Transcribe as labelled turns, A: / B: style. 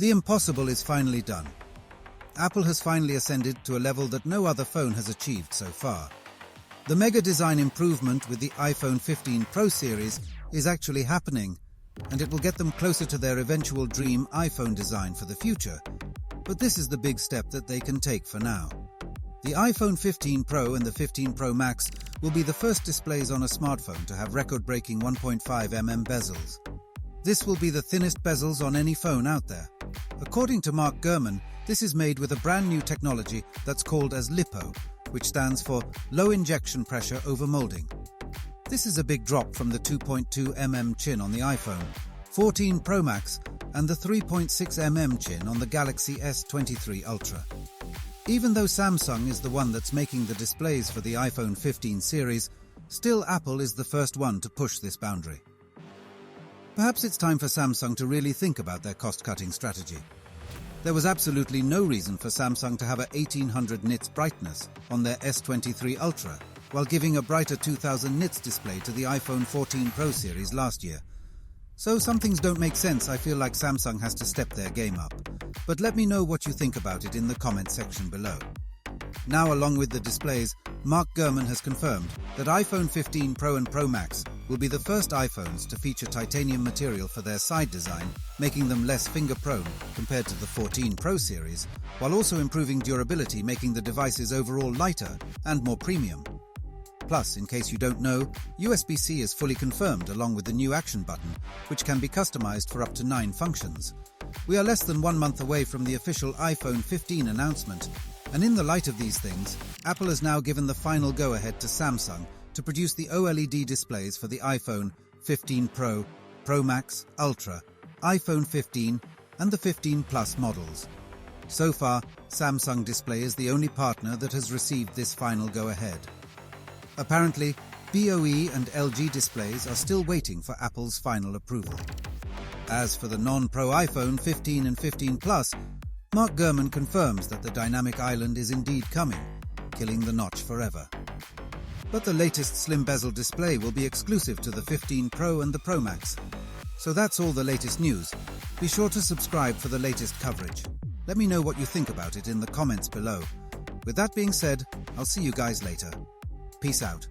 A: The impossible is finally done. Apple has finally ascended to a level that no other phone has achieved so far. The mega design improvement with the iPhone 15 Pro series is actually happening, and it will get them closer to their eventual dream iPhone design for the future. But this is the big step that they can take for now. The iPhone 15 Pro and the 15 Pro Max will be the first displays on a smartphone to have record-breaking 1.5mm bezels. This will be the thinnest bezels on any phone out there. According to Mark Gurman, this is made with a brand new technology that's called as LIPO, which stands for Low Injection Pressure Over Molding. This is a big drop from the 2.2mm chin on the iPhone 14 Pro Max and the 3.6mm chin on the Galaxy S23 Ultra. Even though Samsung is the one that's making the displays for the iPhone 15 series, still Apple is the first one to push this boundary. Perhaps it's time for Samsung to really think about their cost-cutting strategy. There was absolutely no reason for Samsung to have a 1800 nits brightness on their S23 Ultra, while giving a brighter 2000 nits display to the iPhone 14 Pro series last year. So some things don't make sense. I feel like Samsung has to step their game up. But let me know what you think about it in the comment section below. Now, along with the displays, Mark Gurman has confirmed that iPhone 15 Pro and Pro Max will be the first iPhones to feature titanium material for their side design, making them less finger-prone compared to the 14 Pro series, while also improving durability, making the devices overall lighter and more premium. Plus, in case you don't know, USB-C is fully confirmed along with the new action button, which can be customized for up to 9 functions. We are less than 1 month away from the official iPhone 15 announcement, and in the light of these things, Apple has now given the final go-ahead to Samsung to produce the OLED displays for the iPhone 15 Pro, Pro Max, Ultra, iPhone 15 and the 15 Plus models. So far, Samsung Display is the only partner that has received this final go-ahead. Apparently, BOE and LG displays are still waiting for Apple's final approval. As for the non-Pro iPhone 15 and 15 Plus, Mark Gurman confirms that the dynamic island is indeed coming, killing the notch forever. But the latest slim bezel display will be exclusive to the 15 Pro and the Pro Max. So that's all the latest news. Be sure to subscribe for the latest coverage. Let me know what you think about it in the comments below. With that being said, I'll see you guys later. Peace out.